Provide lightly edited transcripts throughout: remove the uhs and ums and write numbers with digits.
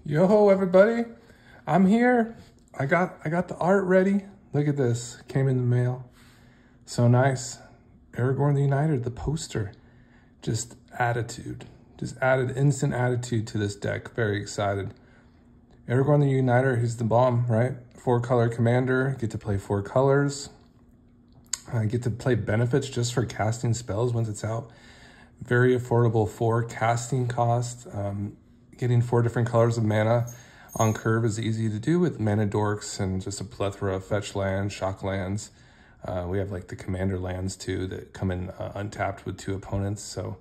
Yo, everybody, I'm here. I got the art ready. Look at this, came in the mail. So nice. Aragorn the Uniter, the poster. Just attitude, just added instant attitude to this deck. Very excited. Aragorn the Uniter, he's the bomb, right? 4-color commander, get to play 4 colors. I get to play benefits just for casting spells once it's out. Very affordable 4 casting cost. Getting 4 different colors of mana on curve is easy to do with mana dorks and just a plethora of fetch lands, shock lands. We have like the commander lands too that come in untapped with 2 opponents, so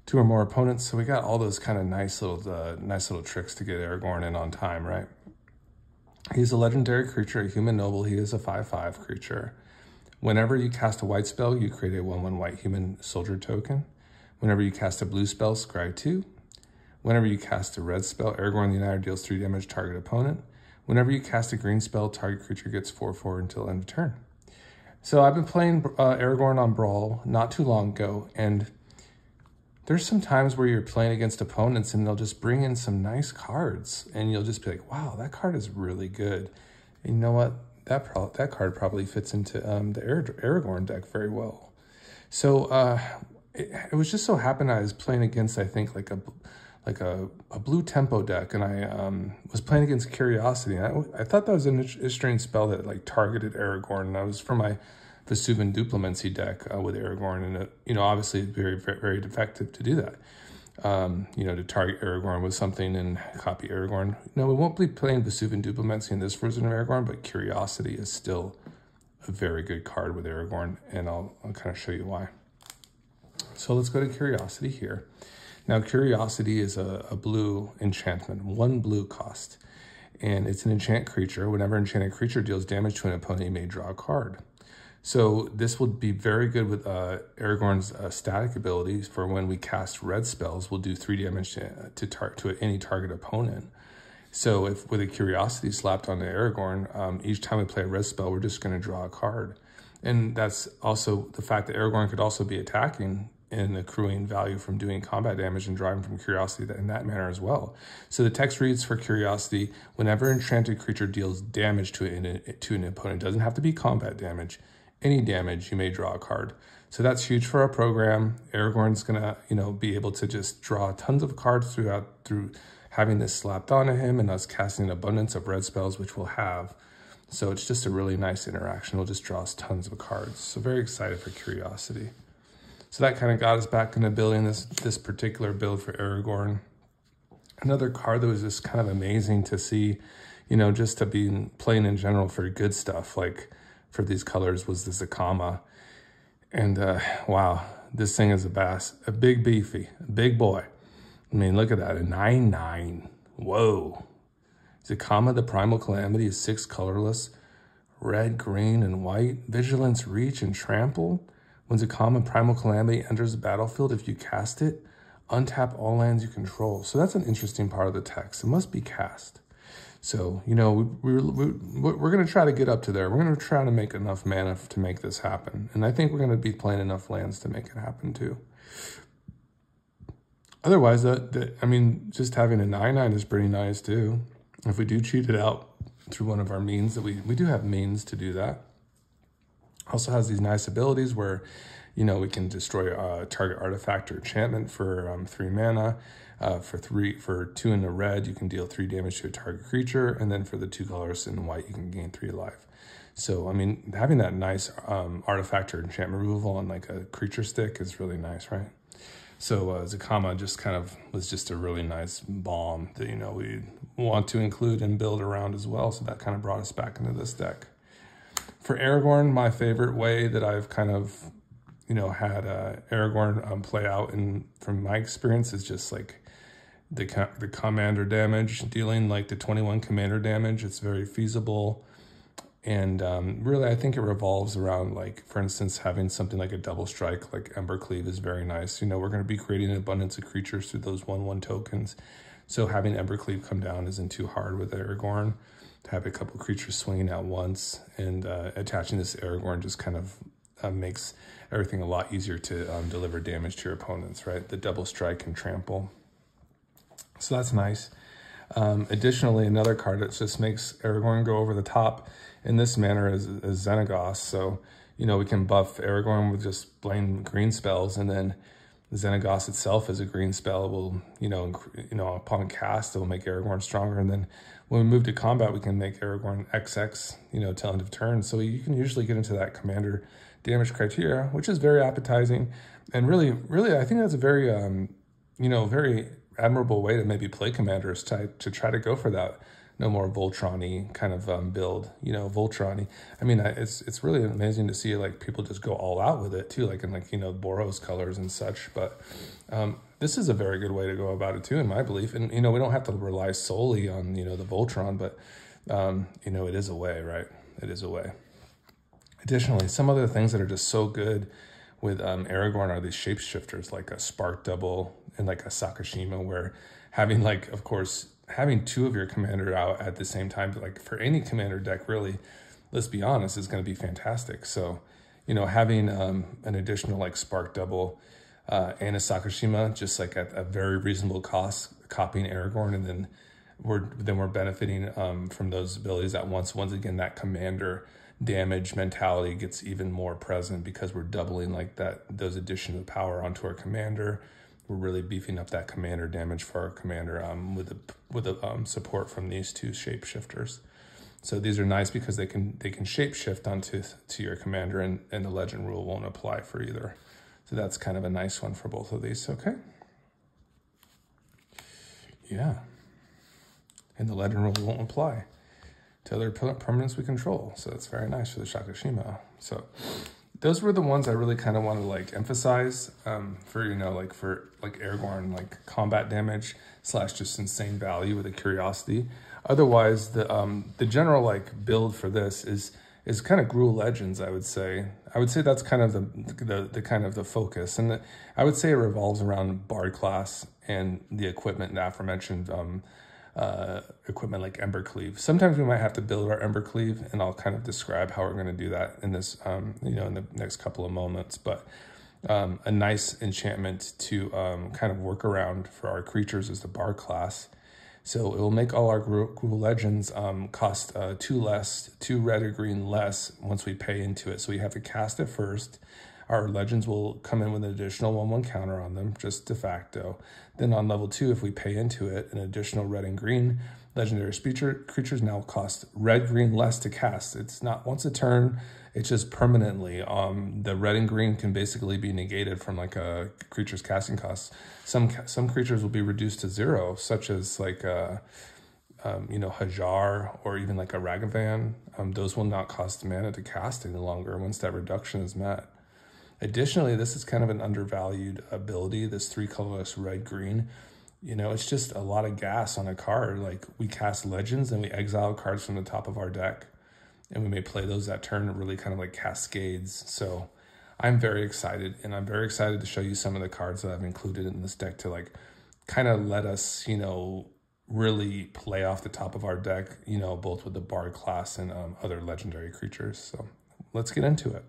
2 or more opponents. So we got all those kind of nice little tricks to get Aragorn in on time, right? He's a legendary creature, a human noble. He is a 5/5 creature. Whenever you cast a white spell, you create a 1/1 white human soldier token. Whenever you cast a blue spell, scry 2. Whenever you cast a red spell, Aragorn the Uniter deals 3 damage to target opponent. Whenever you cast a green spell, target creature gets 4/4 until end of turn. So I've been playing Aragorn on Brawl not too long ago, and there's some times where you're playing against opponents and they'll just bring in some nice cards, and you'll just be like, wow, that card is really good. And you know what? That card probably fits into the Aragorn deck very well. So it was just so happened I was playing against, I think, like a blue tempo deck, and I was playing against Curiosity. And I thought that was an interesting spell that like targeted Aragorn, and that was for my Vesuvian Duplimency deck with Aragorn, and it, obviously very, very, very effective to do that. To target Aragorn with something and copy Aragorn. No, we won't be playing Vesuvian Duplimency in this version of Aragorn, but Curiosity is still a very good card with Aragorn, and I'll kind of show you why. So let's go to Curiosity here. Now, Curiosity is a blue enchantment, 1 blue cost, and it's an enchant creature. Whenever an enchanted creature deals damage to an opponent, you may draw a card. So this will be very good with Aragorn's static abilities for when we cast red spells. We'll do 3 damage to any target opponent. So if with a Curiosity slapped onto Aragorn, each time we play a red spell, we're just going to draw a card. And that's also the fact that Aragorn could also be attacking and accruing value from doing combat damage and driving from Curiosity in that manner as well. So the text reads for Curiosity: whenever an enchanted creature deals damage to an opponent, it doesn't have to be combat damage, any damage, you may draw a card. So that's huge for our program. Aragorn's gonna, be able to just draw tons of cards through having this slapped onto him and us casting an abundance of red spells, which we'll have. So it's just a really nice interaction. We'll just draw us tons of cards. So very excited for Curiosity. So that kind of got us back into building this particular build for Aragorn. Another card that was just kind of amazing to see, just to be playing in general for good stuff, like for these colors, was the Zakama. And wow, this thing is a big beefy, a big boy. I mean, look at that, a 9/9. Whoa. Zakama, the Primal Calamity, is 6 colorless, red, green, and white. Vigilance, Reach, and Trample. When Zakama Primal Calamity enters the battlefield, if you cast it, untap all lands you control. So that's an interesting part of the text. It must be cast. So, we're going to try to get up to there. We're going to try to make enough mana to make this happen. And I think we're going to be playing enough lands to make it happen too. Otherwise, just having a 9/9 is pretty nice too. If we do cheat it out through one of our means, that we do have means to do that. Also has these nice abilities where, we can destroy a target artifact or enchantment for 3 mana. For 2 in the red, you can deal 3 damage to a target creature, and then for the 2 colors in white, you can gain 3 life. So, having that nice artifact or enchantment removal on like a creature stick is really nice, right? So Zakama just kind of was just a really nice bomb that, we want to include and build around as well. So that kind of brought us back into this deck. For Aragorn, my favorite way that I've kind of, had Aragorn play out from my experience is just like the commander damage, dealing like the 21 commander damage. It's very feasible. And really, I think it revolves around, like, for instance, having something like a double strike, like Embercleave, is very nice. We're going to be creating an abundance of creatures through those 1/1 tokens. So having Embercleave come down isn't too hard with Aragorn. To have a couple creatures swinging at once and attaching this Aragorn just kind of makes everything a lot easier to deliver damage to your opponents, right? The double strike and trample. So that's nice. Additionally, another card that just makes Aragorn go over the top in this manner is Xenagos. So, you know, we can buff Aragorn with just plain green spells, and then Xenagos itself is a green spell. It will, you know, upon cast, it will make Aragorn stronger. And then when we move to combat, we can make Aragorn XX, you know, till end of turn. So you can usually get into that commander damage criteria, which is very appetizing. And really, I think that's a very, you know, very admirable way to maybe play commanders, to try to go for that no more Voltron-y kind of build, you know, Voltron-y. I mean, it's really amazing to see like people just go all out with it too, like in like, you know, Boros colors and such. But this is a very good way to go about it too, in my belief. And, you know, we don't have to rely solely on, you know, the Voltron, but, you know, it is a way, right? It is a way. Additionally, some other things that are just so good with Aragorn are these shapeshifters, like a Spark Double and like a Sakashima, where having like, of course, having two of your commander out at the same time, like for any commander deck, really, let's be honest, is going to be fantastic. So, you know, having an additional like Spark Double and a Sakashima, just like at a very reasonable cost, copying Aragorn, and then we're benefiting from those abilities at once. Once again, that commander damage mentality gets even more present because we're doubling like those additions of power onto our commander. We're really beefing up that commander damage for our commander with the support from these two shapeshifters. So these are nice because they can shapeshift onto your commander, and the legend rule won't apply for either. So that's kind of a nice one for both of these. Okay. Yeah. And the legend rule won't apply to other permanents we control. So that's very nice for the Sakashima. So those were the ones I really kind of want to like emphasize for, you know, like for like Aragorn, like combat damage / just insane value with a curiosity. Otherwise, the general like build for this is kind of Gruul Legends, I would say. I would say that's kind of the kind of the focus. And I would say it revolves around Bard class and the equipment and aforementioned equipment like Embercleave. Sometimes we might have to build our Embercleave, and I'll kind of describe how we're going to do that in this, you know, in the next couple of moments. But a nice enchantment to kind of work around for our creatures is the Bard class. So it will make all our Gruul Legends cost 2 red or green less once we pay into it. So we have to cast it first. Our legends will come in with an additional 1/1 counter on them, just de facto. Then on level 2, if we pay into it, an additional red and green legendary creatures now cost red, green less to cast. It's not once a turn, it's just permanently. The red and green can basically be negated from like a creature's casting costs. Some creatures will be reduced to 0, such as like you know, Hajar or even like a Ragavan. Those will not cost mana to cast any longer once that reduction is met. Additionally, this is kind of an undervalued ability, this 3 colorless red-green. You know, it's just a lot of gas on a card. Like, we cast legends and we exile cards from the top of our deck, and we may play those that turn. It really kind of like cascades. So I'm very excited, and I'm very excited to show you some of the cards that I've included in this deck to like kind of let us, you know, really play off the top of our deck, you know, both with the Bard class and other legendary creatures. So let's get into it.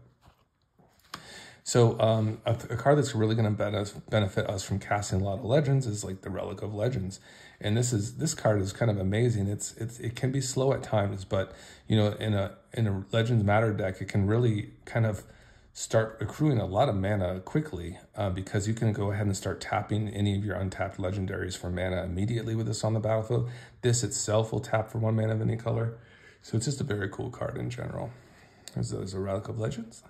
So a card that's really going to benefit us from casting a lot of legends is like the Relic of Legends, and this card is kind of amazing. It can be slow at times, but you know, in a Legends Matter deck, it can really kind of start accruing a lot of mana quickly because you can go ahead and start tapping any of your untapped legendaries for mana immediately with this on the battlefield. This itself will tap for 1 mana of any color, so it's just a very cool card in general. There's a Relic of Legends.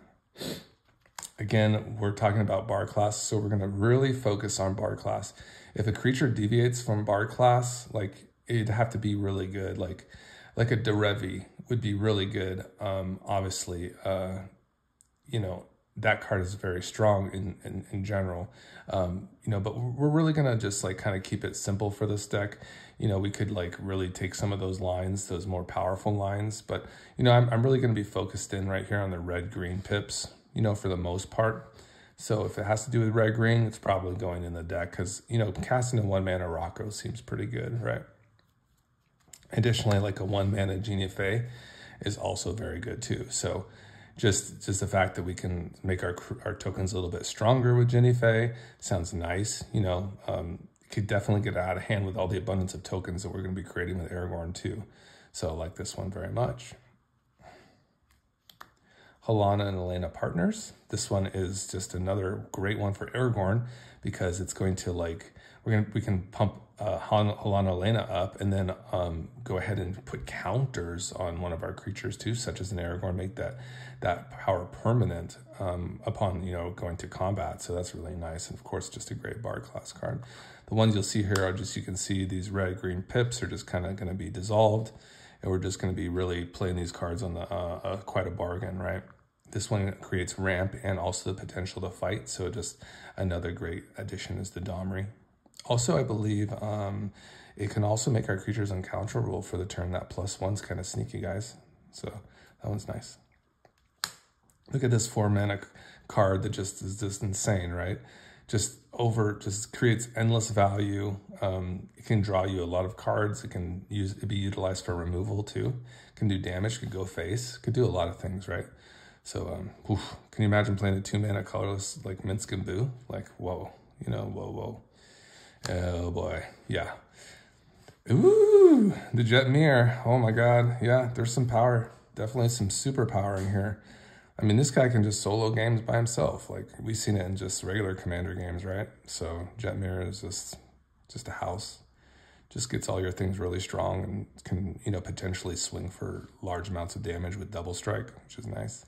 Again, we're talking about Bard class, so we're going to really focus on Bard class. If a creature deviates from Bard class, like it'd have to be really good. Like a Derevi would be really good. Obviously, you know, that card is very strong in general. You know, but we're really going to just like kind of keep it simple for this deck. You know, we could like really take some of those lines, those more powerful lines, but you know, I'm really going to be focused in right here on the red-green pips, you know, for the most part. So if it has to do with red-green, it's probably going in the deck because, you know, casting a 1 mana Rocco seems pretty good, right? Additionally, like a 1 mana Genie Fey is also very good too. So just the fact that we can make our tokens a little bit stronger with Genie Fey sounds nice, you know, could definitely get out of hand with all the abundance of tokens that we're going to be creating with Aragorn too. So I like this one very much. Helena and Elena Partners. This one is just another great one for Aragorn because it's going to like, we can pump Helena Elena up and then go ahead and put counters on one of our creatures too, such as an Aragorn, make that power permanent upon, you know, going to combat. So that's really nice. And of course, just a great Bard class card. The ones you'll see here are just, you can see these red-green pips are just kind of going to be dissolved. And we're just going to be really playing these cards on the quite a bargain, right? This one creates ramp and also the potential to fight. So just another great addition is the Domri. Also, I believe it can also make our creatures uncounterable for the turn. That +1's kind of sneaky, guys. So that one's nice. Look at this 4-mana card that just is just insane, right? Just creates endless value. It can draw you a lot of cards. It can be utilized for removal too. It can do damage, could go face, could do a lot of things, right? So, can you imagine playing a 2-mana colorless like Minsk and Boo? Like, whoa, you know, whoa. Oh boy, yeah. Ooh, the Jetmir. Oh my God, yeah, there's some power. Definitely some super power in here. I mean, this guy can just solo games by himself. Like, we've seen it in just regular Commander games, right? So Jetmir is just a house. Just gets all your things really strong and can, you know, potentially swing for large amounts of damage with double strike, which is nice.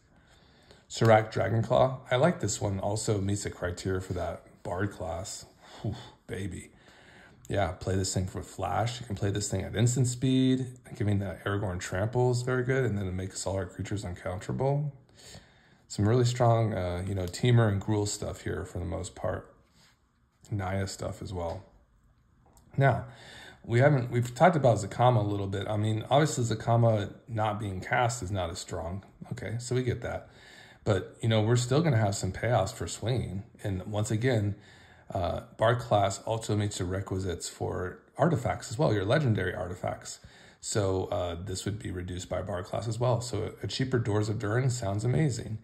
Serac Dragonclaw. I like this one. Also meets the criteria for that Bard class. Whew, baby. Yeah, play this thing for flash. You can play this thing at instant speed. Giving that Aragorn trample is very good. And then it makes all our creatures uncounterable. Some really strong, you know, Teamer and Gruul stuff here for the most part. Naya stuff as well. Now, we've talked about Zakama a little bit. I mean, obviously Zakama not being cast is not as strong. Okay, so we get that. But, you know, we're still going to have some payoffs for swinging. And once again, Bard class also meets the requisites for artifacts as well, your legendary artifacts. So this would be reduced by Bard class as well. So a cheaper Doors of Durin sounds amazing.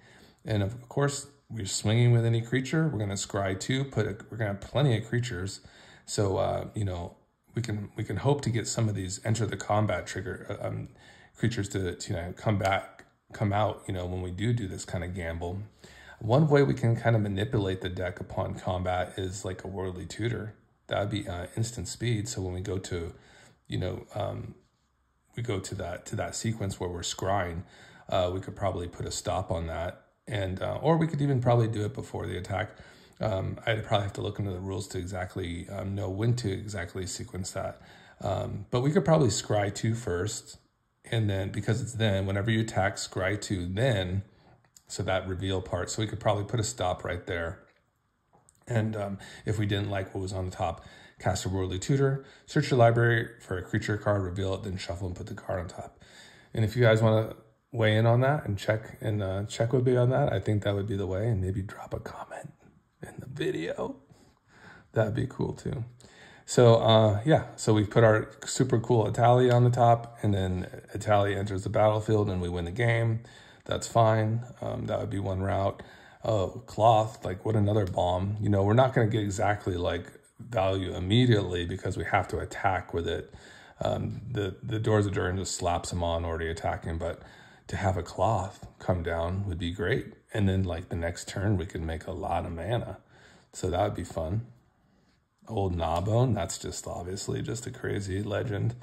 And of course, we're swinging with any creature. We're going to scry 2, we're going to have plenty of creatures. So, you know, we can hope to get some of these enter the combat trigger creatures to you know, come out, you know, when we do this kind of gamble. One way we can kind of manipulate the deck upon combat is like a Worldly Tutor. That would be instant speed. So when we go to, you know, we go to that sequence where we're scrying, we could probably put a stop on that. And or we could even probably do it before the attack. I'd probably have to look into the rules to exactly know when to exactly sequence that. But we could probably scry 2 first, and then because it's then, whenever you attack, scry 2 then, so that reveal part. So we could probably put a stop right there. And if we didn't like what was on the top, cast a Worldly Tutor, search your library for a creature card, reveal it, then shuffle and put the card on top. And if you guys want to weigh in on that and check with me on that, I think that would be the way, and maybe drop a comment in the video. That'd be cool too. So yeah, so we put our super cool Italia on the top, and then Italia enters the battlefield and we win the game. That's fine. That would be one route. Oh, Cloth, like what another bomb. You know, we're not going to get exactly like value immediately because we have to attack with it. The Doors of Durin just slaps them on already attacking, but to have a Cloth come down would be great. And then like the next turn, we could make a lot of mana. So that would be fun. Old Gnawbone, that's just obviously just a crazy legend.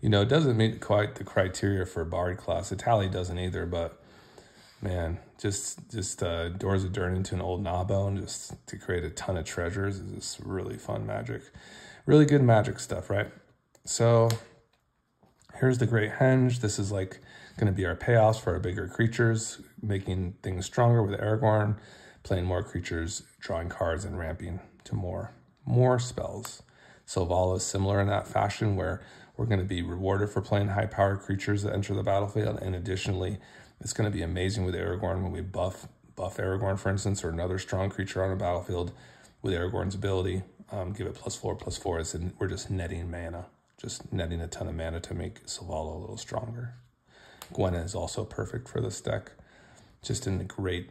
You know, it doesn't meet quite the criteria for Bard class. Italia doesn't either, but man, just Doors of Durin into an Old Gnawbone just to create a ton of treasures is just really fun magic. Really good magic stuff, right? So here's the Great Henge. This is like going to be our payoffs for our bigger creatures, making things stronger with Aragorn, playing more creatures, drawing cards, and ramping to more spells. Selvala is similar in that fashion, where we're going to be rewarded for playing high-powered creatures that enter the battlefield, and additionally, it's going to be amazing with Aragorn when we buff Aragorn, for instance, or another strong creature on the battlefield with Aragorn's ability. Give it +4/+4, and we're just netting mana, just netting a ton of mana to make Selvala a little stronger. Gwen is also perfect for this deck. Just in a great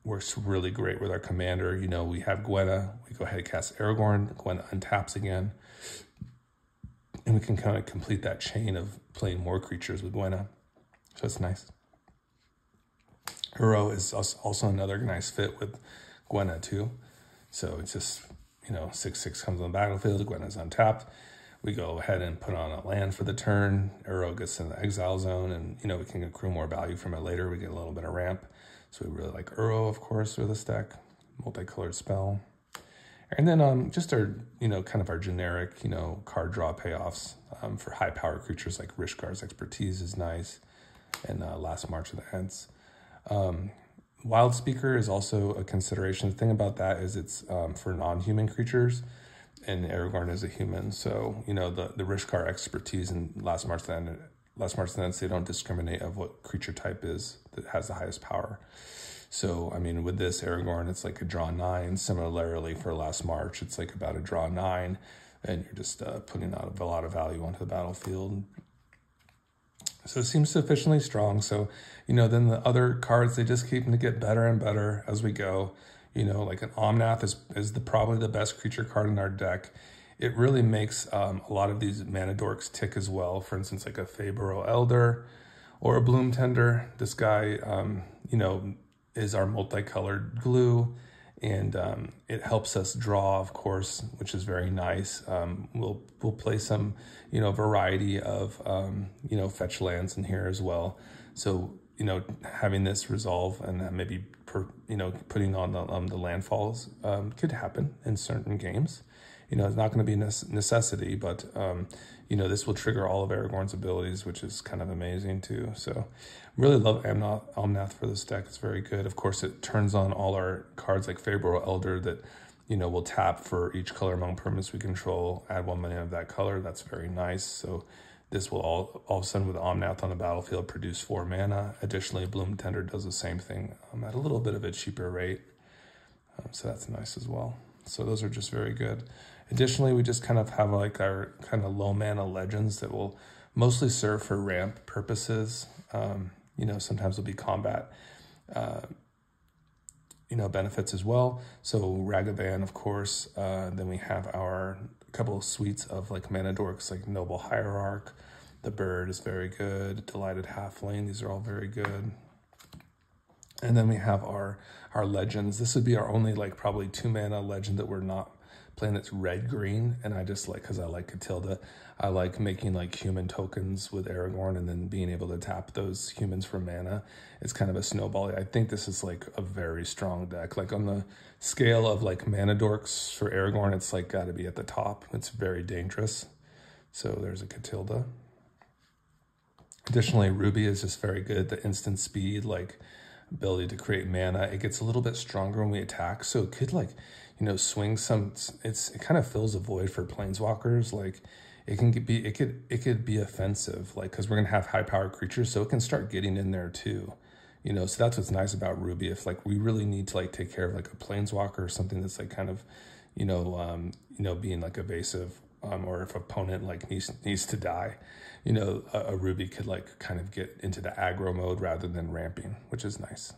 works really great with our commander. You know, we have Gwenna, we go ahead and cast Aragorn, Gwenna untaps again, and we can kind of complete that chain of playing more creatures with Gwenna. So it's nice. Uro is also another nice fit with Gwenna too. So it's just, you know, 6/6 comes on the battlefield, Gwenna's untapped. We go ahead and put on a land for the turn. Uro gets in the exile zone, and, you know, we can accrue more value from it later. We get a little bit of ramp. So we really like Uro, of course, with this deck. Multicolored spell. And then just our, you know, kind of our generic, you know, card draw payoffs for high power creatures like Rishkar's Expertise is nice. And Last March of the Ents. Wild Speaker is also a consideration. The thing about that is it's for non-human creatures, and Aragorn is a human. So, you know, the Rishkar Expertise and Last March of the Ents, they don't discriminate of what creature type is that has the highest power. So, I mean, with this Aragorn, it's like a draw 9. Similarly, for Last March, it's like about a draw 9, and you're just putting out a lot of value onto the battlefield. So it seems sufficiently strong. So, you know, then the other cards, they just keep to get better and better as we go. You know, like an Omnath is probably the best creature card in our deck. It really makes a lot of these mana dorks tick as well. For instance, like a Fabro Elder or a Bloom Tender. This guy, you know, is our multicolored glue, and it helps us draw, of course, which is very nice. We'll play some, you know, variety of, you know, fetch lands in here as well. So, you know, having this resolve and maybe, you know, putting on the landfalls could happen in certain games. You know, it's not going to be a necessity, but, you know, this will trigger all of Aragorn's abilities, which is kind of amazing too. So really love Omnath for this deck. It's very good. Of course, it turns on all our cards like Fabro Elder that, you know, will tap for each color among permanents we control, add 1 mana of that color. That's very nice. So this will all of a sudden with Omnath on the battlefield produce 4 mana. Additionally, Bloom Tender does the same thing at a little bit of a cheaper rate. So that's nice as well. So those are just very good. Additionally, we just kind of have like our kind of low mana legends that will mostly serve for ramp purposes. You know, sometimes it'll be combat, you know, benefits as well. So Ragavan, of course. Then we have our couple of suites of like mana dorks like Noble Hierarch. The Bird is very good. Delighted Halfling. These are all very good. And then we have our legends. This would be our only like probably 2 mana legend that we're not playing that's red-green, and I just like, because I like Catilda, I like making like human tokens with Aragorn and then being able to tap those humans for mana. It's kind of a snowball. I think this is like a very strong deck. Like on the scale of like mana dorks for Aragorn, it's like got to be at the top. It's very dangerous. So there's a Catilda. Additionally, Ruby is just very good. The instant speed, like ability to create mana. It gets a little bit stronger when we attack, so it could like, you know, swing some. It kind of fills a void for planeswalkers. Like it could be offensive, like because we're gonna have high powered creatures, so it can start getting in there too. You know, so that's what's nice about Ruby. If like we really need to like take care of like a planeswalker or something that's like kind of, you know, being like evasive, or if opponent like needs to die, you know, a Ruby could like kind of get into the aggro mode rather than ramping, which is nice.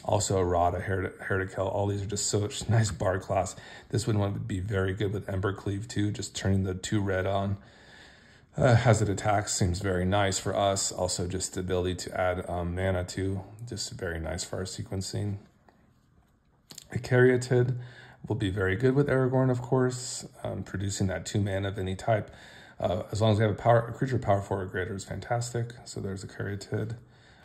Also, Errata, Heretical, all these are just such nice bard class. This one would be very good with Embercleave too, just turning the 2 red on. As it attacks, seems very nice for us. Also, just the ability to add mana too, just very nice for our sequencing. A Caryatid will be very good with Aragorn, of course, producing that 2 mana of any type. As long as we have a creature power 4 or greater is fantastic. So there's a Caryatid.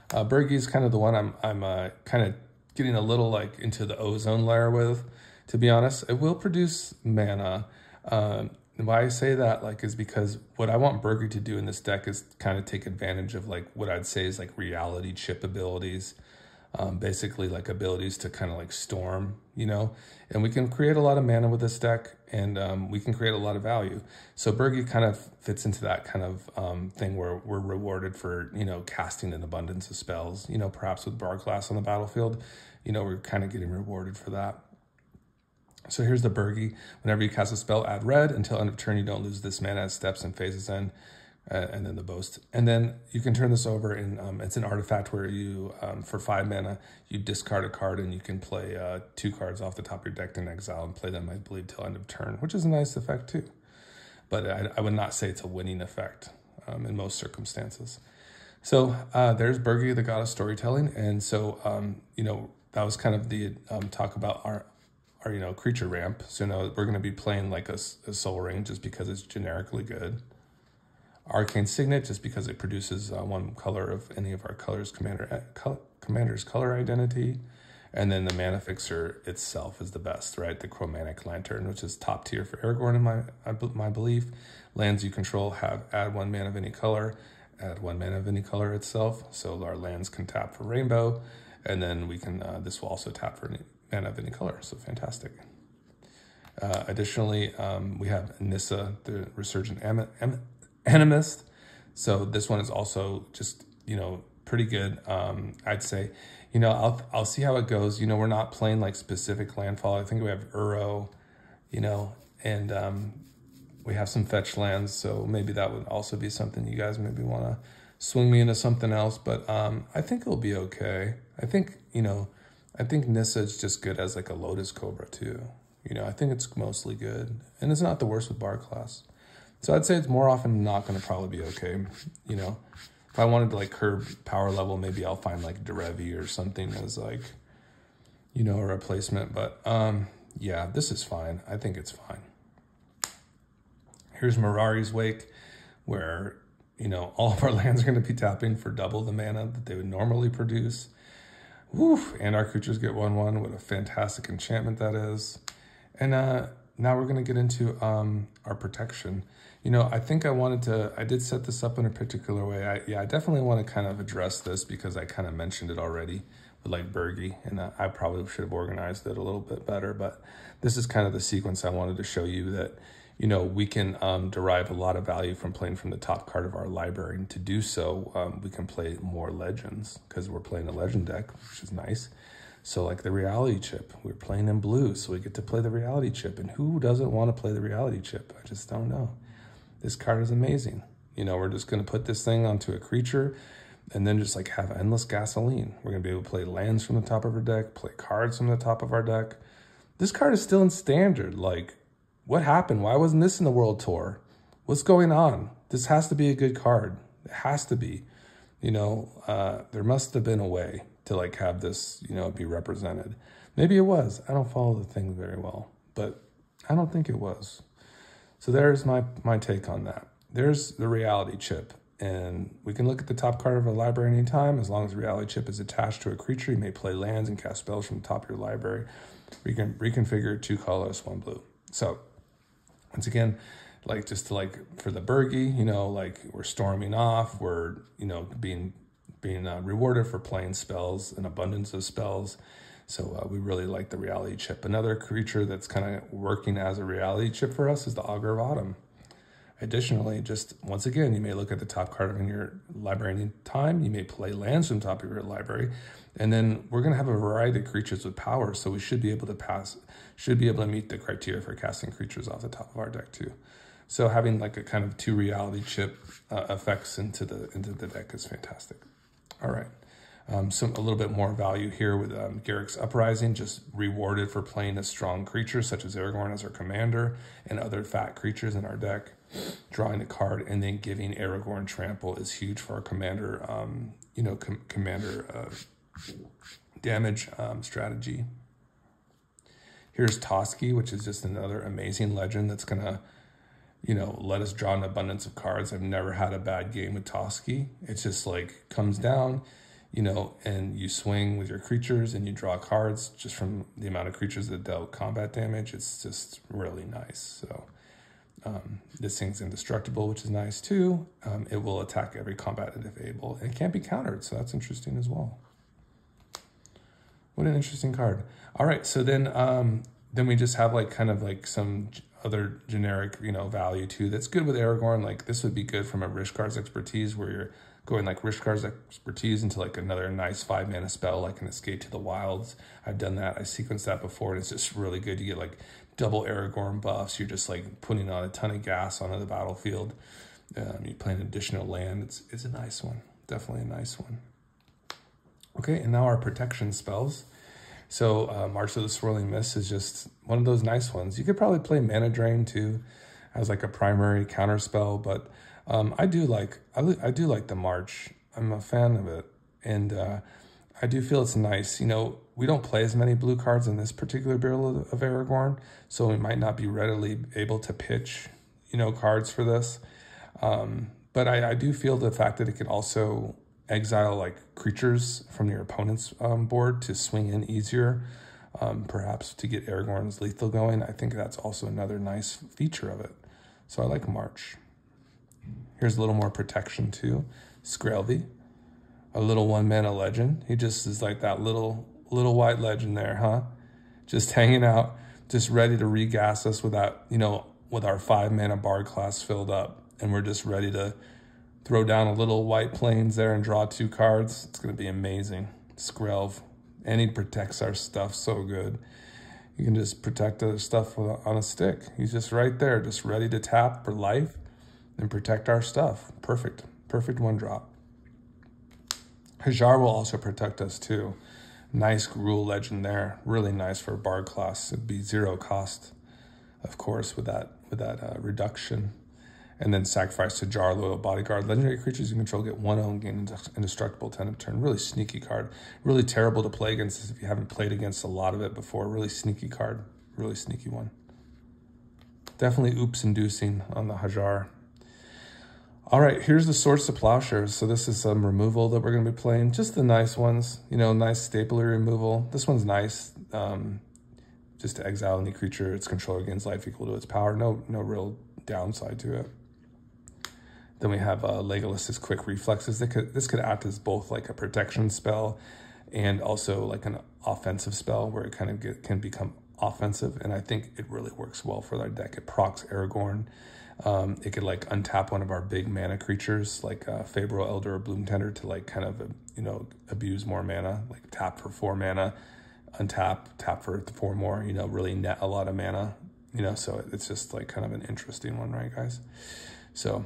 Birgi is kind of the one I'm kind of getting a little like into the ozone layer with, to be honest. It will produce mana. And why I say that like is because what I want Birgi to do in this deck is kind of take advantage of like what I'd say is like reality chip abilities. Basically like abilities to kind of like storm, you know, and we can create a lot of mana with this deck, and we can create a lot of value. So Birgi kind of fits into that kind of thing where we're rewarded for, you know, casting an abundance of spells, you know, perhaps with Bard class on the battlefield, you know, we're kind of getting rewarded for that. So here's the Birgi. Whenever you cast a spell, add red. Until end of turn, you don't lose this mana as steps and phases end. and then the boast. And then you can turn this over in, it's an artifact where you, for 5 mana, you discard a card and you can play 2 cards off the top of your deck in exile and play them, I believe, till end of turn, which is a nice effect too. But I would not say it's a winning effect in most circumstances. So there's Birgi, the god of storytelling. And so, you know, that was kind of the talk about our you know, creature ramp. So now we're going to be playing like a Soul Ring just because it's generically good. Arcane Signet just because it produces 1 color of any of our colors commander's color identity. And then the Mana Fixer itself is the best, right? The Chromatic Lantern, which is top tier for Aragorn in my belief. Lands you control have add 1 mana of any color, add 1 mana of any color itself. So our lands can tap for rainbow, and then we can, this will also tap for any mana of any color, so fantastic. Additionally, we have Nissa, the Resurgent Animist. So this one is also just, you know, pretty good. I'd say, you know, I'll see how it goes. You know, we're not playing like specific landfall. I think we have Uro, you know, and we have some fetch lands. So maybe that would also be something you guys maybe want to swing me into something else. But I think it'll be okay. I think, you know, I think Nissa is just good as like a Lotus Cobra too. You know, I think it's mostly good. And it's not the worst with Bard class. So I'd say it's more often than not going to probably be okay. You know, if I wanted to like curb power level, maybe I'll find like Derevi or something as like, you know, a replacement. But yeah, this is fine. I think it's fine. Here's Mirari's Wake, where, you know, all of our lands are going to be tapping for double the mana that they would normally produce. Woo! And our creatures get 1/1. What a fantastic enchantment that is. And now we're going to get into our protection. You know, I think I did set this up in a particular way. I definitely want to kind of address this because I kind of mentioned it already with like Birgi, and I probably should have organized it a little bit better. But this is kind of the sequence I wanted to show you that, you know, we can derive a lot of value from playing from the top card of our library. And to do so, we can play more legends because we're playing a legend deck, which is nice. So like the reality chip, we're playing in blue, so we get to play the reality chip. And who doesn't want to play the reality chip? I just don't know. This card is amazing. You know, we're just going to put this thing onto a creature and then just like have endless gasoline. We're going to be able to play lands from the top of our deck, play cards from the top of our deck. This card is still in standard. Like, what happened? Why wasn't this in the World Tour? What's going on? This has to be a good card. It has to be. You know, there must have been a way to like have this, you know, be represented. Maybe it was. I don't follow the thing very well, but I don't think it was. So there's my take on that. There's the reality chip, and we can look at the top card of a library anytime. As long as the reality chip is attached to a creature, you may play lands and cast spells from the top of your library. We can reconfigure 2 colorless, 1 blue. So once again, like just to like for the Birgi, you know, like we're storming off, we're, you know, being rewarded for playing spells, an abundance of spells. So we really like the reality chip. Another creature that's kind of working as a reality chip for us is the Augur of Autumn. Additionally, just once again, you may look at the top card in your library any time. You may play lands from the top of your library. And then we're going to have a variety of creatures with power. So we should be able to meet the criteria for casting creatures off the top of our deck too. So having like a kind of 2 reality chip effects into the deck is fantastic. All right. A little bit more value here with Garruk's Uprising, just rewarded for playing a strong creature such as Aragorn as our commander and other fat creatures in our deck. Drawing a card and then giving Aragorn Trample is huge for our commander, you know, commander damage strategy. Here's Toski, which is just another amazing legend that's going to, you know, let us draw an abundance of cards. I've never had a bad game with Toski. It's just like comes down, you know, and you swing with your creatures and you draw cards just from the amount of creatures that dealt combat damage. It's just really nice. So this thing's indestructible, which is nice too. It will attack every combat if able. And it can't be countered, so that's interesting as well. What an interesting card. All right, so then we just have like kind of like some other generic, you know, value too. That's good with Aragorn. Like this would be good from a Rishkar's Expertise, where you're going like Rishkar's Expertise into like another nice 5 mana spell, like an Escape to the Wilds. I've done that. I sequenced that before, and it's just really good. You get like double Aragorn buffs. You're just like putting on a ton of gas onto the battlefield. You play an additional land. It's a nice one. Definitely a nice one. Okay, and now our protection spells. So March of the Swirling Mist is just one of those nice ones. You could probably play Mana Drain too as like a primary counter spell, but I do like the March. I'm a fan of it, and I do feel it's nice. You know, we don't play as many blue cards in this particular build of Aragorn, so we might not be readily able to pitch, you know, cards for this. But I do feel the fact that it can also exile like creatures from your opponent's board to swing in easier, perhaps to get Aragorn's lethal going. I think that's also another nice feature of it. So I like March. Here's a little more protection too. Skrelvi, a little 1-mana legend. He just is like that little white legend there, huh? Just hanging out, just ready to regas us with that, you know, with our 5-mana Bard class filled up, and we're just ready to throw down a little white plains there and draw 2 cards. It's going to be amazing. Skrelv. And he protects our stuff so good. You can just protect the stuff on a stick. He's just right there, just ready to tap for life and protect our stuff. Perfect. Perfect 1-drop. Hajar will also protect us too. Nice Gruul legend there. Really nice for a Bard class. It'd be 0 cost, of course, with that reduction. And then sacrifice to Jar, Loyal Bodyguard. Legendary creatures you control get 1 own, gain indestructible 10 of turn. Really sneaky card. Really terrible to play against if you haven't played against a lot of it before. Really sneaky card. Really sneaky one. Definitely oops-inducing on the Hajar. All right, here's the Swords to Plowshares. So this is some removal that we're going to be playing. Just the nice ones. You know, nice stapler removal. This one's nice. Just to exile any creature its controller gains life equal to its power. No real downside to it. Then we have Legolas's Quick Reflexes. This could act as both like a protection spell and also like an offensive spell where it kind of can become offensive. And I think it really works well for our deck. It procs Aragorn. It could like untap one of our big mana creatures like Fabro Elder or Bloom Tender to like kind of, you know, abuse more mana, like tap for 4 mana, untap, tap for 4 more, you know, really net a lot of mana, you know, so it's just like kind of an interesting one, right, guys? So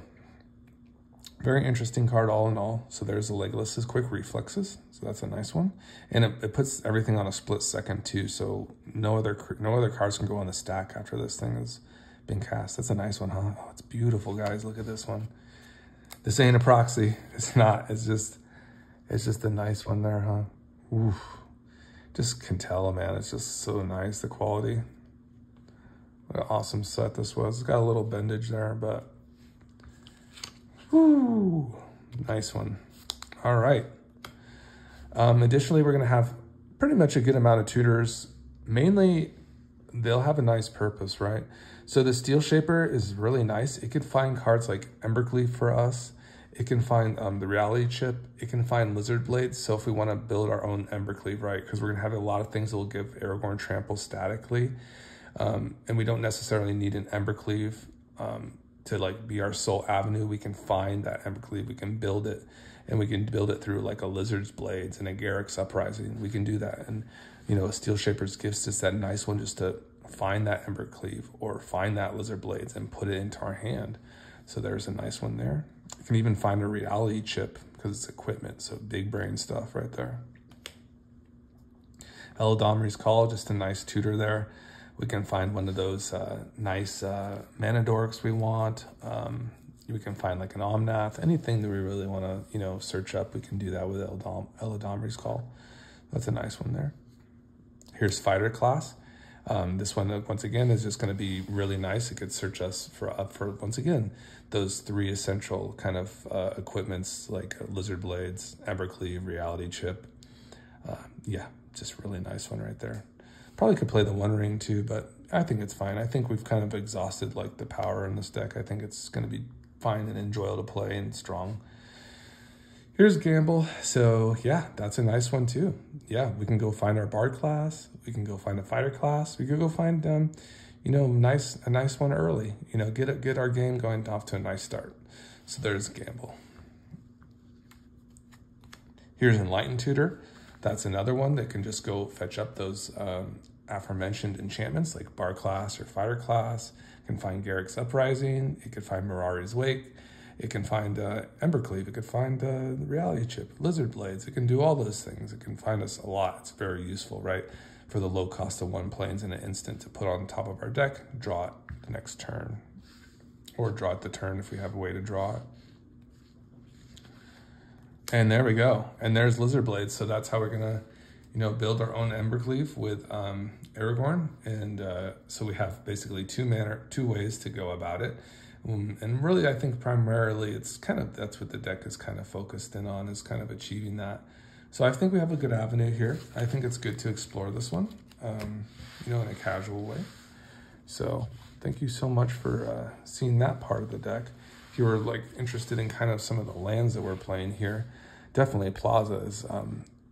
very interesting card all in all. So there's the Legolas's Quick Reflexes. So that's a nice one. And it puts everything on a split second too. So no other cards can go on the stack after this thing has been cast. That's a nice one, huh? Oh, it's beautiful, guys. Look at this one. This ain't a proxy. It's not. It's just a nice one there, huh? Oof. Just can tell, man. It's just so nice, the quality. What an awesome set this was. It's got a little bendage there, but whoo, nice one. All right. Additionally, we're going to have pretty much a good amount of tutors. Mainly, they'll have a nice purpose, right? So the Steel Shaper is really nice. It could find cards like Embercleave for us. It can find the Reality Chip. It can find Lizard Blades. So if we want to build our own Embercleave, right? Because we're going to have a lot of things that will give Aragorn trample statically. And we don't necessarily need an Embercleave to like be our sole avenue. We can find that Embercleave. We can build it. And we can build it through like a Lizard's Blades and a Garruk's Uprising. We can do that. And, you know, a Steel Shaper's gives us that nice one just to find that Embercleave or find that Lizard Blades and put it into our hand. So there's a nice one there. You can even find a Reality Chip because it's equipment. So big brain stuff right there. Eladamri's Call, just a nice tutor there. We can find one of those nice mana dorks we want. We can find like an Omnath, anything that we really want to, you know, search up. We can do that with Eladamri's Call. That's a nice one there. Here's Fighter Class. This one, once again, is just going to be really nice. It could search us for once again, those 3 essential kind of equipments like Lizard Blades, Embercleave, Reality Chip. Yeah, just really nice one right there. Probably could play the One Ring too, but I think it's fine. I think we've kind of exhausted like the power in this deck. I think it's going to be fine and enjoyable to play and strong. Here's Gamble. So yeah, that's a nice one too. Yeah, we can go find our Bard class. We can go find a Fighter class. We could go find, you know, a nice one early. You know, get our game going off to a nice start. So there's Gamble. Here's Enlightened Tutor. That's another one that can just go fetch up those aforementioned enchantments like Bard class or Fighter class. It can find Garruk's Uprising. It could find Mirari's Wake. It can find Embercleave. It could find Reality Chip, Lizard Blades. It can do all those things. It can find us a lot. It's very useful, right? For the low cost of 1 planes in an instant to put on top of our deck, draw it the next turn. Or draw it the turn if we have a way to draw it. And there we go. And there's Lizard Blades. So that's how we're gonna, build our own Embercleave with Aragorn. And so we have basically two ways to go about it. And really, I think primarily that's what the deck is kind of focused in on, is kind of achieving that. So I think we have a good avenue here. I think it's good to explore this one, in a casual way. So thank you so much for seeing that part of the deck. If you were interested in kind of some of the lands that we're playing here, definitely Plaza is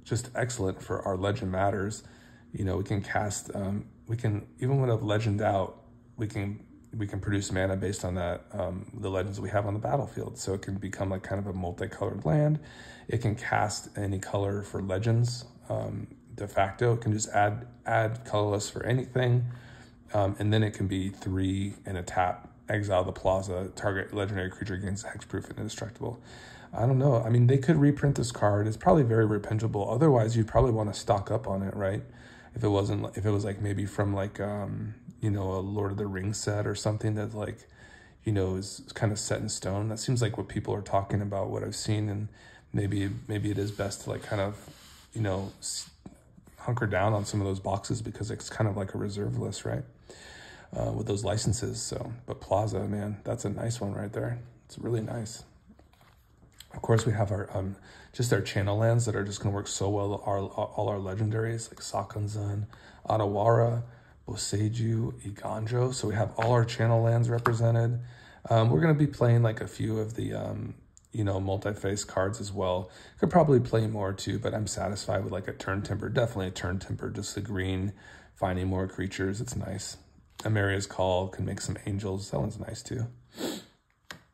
just excellent for our Legend Matters. We can cast, even when a legend out, we can produce mana based on that, the legends we have on the battlefield. So it can become kind of a multicolored land. It can cast any color for legends. De facto, it can just add colorless for anything. And then it can be 3 and a tap, exile the Plaza, target legendary creature gains hexproof and indestructible. I don't know. I mean, they could reprint this card. It's probably very reprinable. Otherwise, you'd probably want to stock up on it, right? If it was maybe from a Lord of the Rings set or something that is kind of set in stone. That seems like what people are talking about, what I've seen, and maybe it is best to kind of, hunker down on some of those boxes because it's kind of like a reserve list, right? With those licenses. So, but Plaza, man, that's a nice one right there. It's really nice. Of course, we have our just our channel lands that are just going to work so well. All our legendaries like Sakanzan, Adawara, Boseiju, Igandro. So we have all our channel lands represented. We're going to be playing a few of the multi-face cards as well. Could probably play more too, but I'm satisfied with a Turn Timber. Definitely a Turn Timber, just the green, finding more creatures. It's nice. Amaria's Call can make some angels. That one's nice too.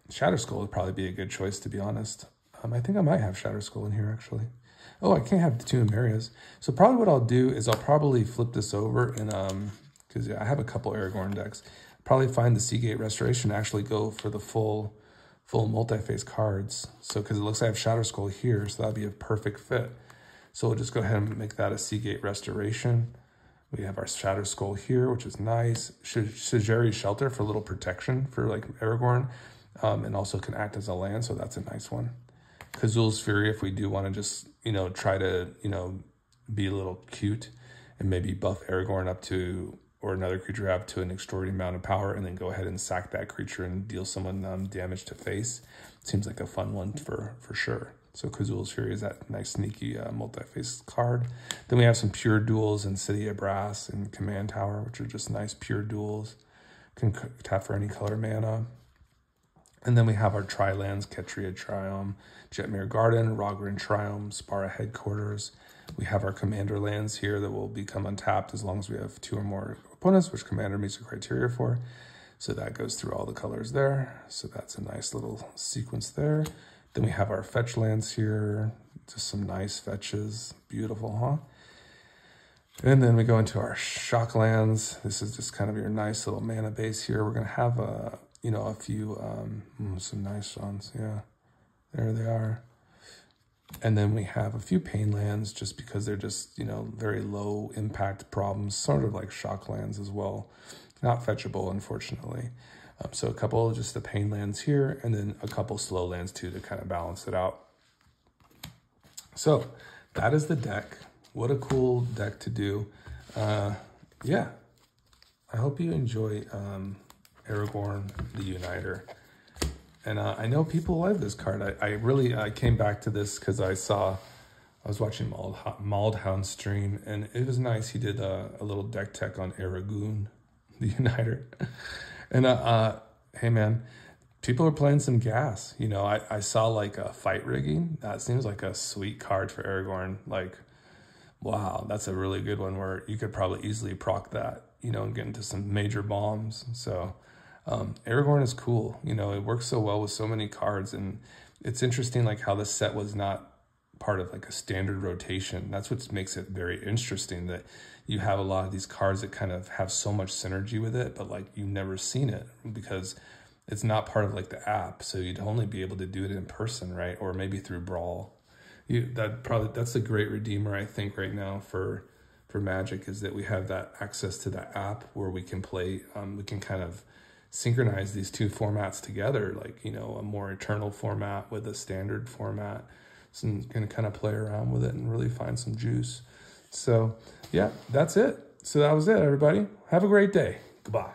Shatterskull would probably be a good choice, to be honest. I think I might have Shatterskull in here, actually. Oh, I can't have the 2 Amarias. So probably what I'll do is I'll probably flip this over and, because I have a couple Aragorn decks. Probably find the Seagate Restoration, actually go for the full multi-phase cards. So, because it looks like I have Shatterskull here, so that'd be a perfect fit. So we'll just go ahead and make that a Seagate Restoration. We have our Shatterskull here, which is nice. Shijeri's Shelter for a little protection for Aragorn. And also can act as a land, so that's a nice one. Kazul's Fury, if we do want to just, try to, be a little cute and maybe buff Aragorn up to, or another creature up to an extraordinary amount of power, and then go ahead and sack that creature and deal someone damage to face. Seems like a fun one for sure. So Kazul's Fury is that nice sneaky multi-face card. Then we have some pure duels in City of Brass and Command Tower, which are just nice pure duels. Can tap for any color mana. And then we have our Tri-lands, Ketria Triumph, Jetmir Garden, Rogren Triumph, Spara Headquarters. We have our Commander lands here that will become untapped as long as we have 2 or more opponents, which Commander meets the criteria for. So that goes through all the colors there. So that's a nice little sequence there. Then we have our fetch lands here. Just some nice fetches. Beautiful, huh? And then we go into our shock lands. This is just kind of your nice little mana base here. We're going to have a few, some nice ones. Yeah, there they are. And then we have a few pain lands just because they're just, very low impact problems, sort of like shock lands as well. Not fetchable, unfortunately. So a couple of just the pain lands here, and then a couple slow lands too to kind of balance it out. So that is the deck. What a cool deck to do. Yeah, I hope you enjoy Aragorn the Uniter. And I know people love this card. I came back to this because I was watching Maldhound stream, and it was nice. He did a little deck tech on Aragorn the Uniter. And hey man, people are playing some gas. I saw a fight rigging. That seems like a sweet card for Aragorn. Wow, that's a really good one where you could probably easily proc that, and get into some major bombs. So Aragorn is cool. It works so well with so many cards, and it's interesting how this set was not part of a standard rotation. That's what makes it very interesting, that you have a lot of these cards that kind of have so much synergy with it, but you've never seen it because it's not part of like the app. So you'd only be able to do it in person, right? Or maybe through Brawl. That's a great redeemer, I think, right now for Magic, is that we have that access to that app where we can play, we can kind of synchronize these two formats together, like, you know, a more eternal format with a standard format. So I'm going to kind of play around with it and really find some juice. So yeah, that's it. So that was it, everybody. Have a great day. Goodbye.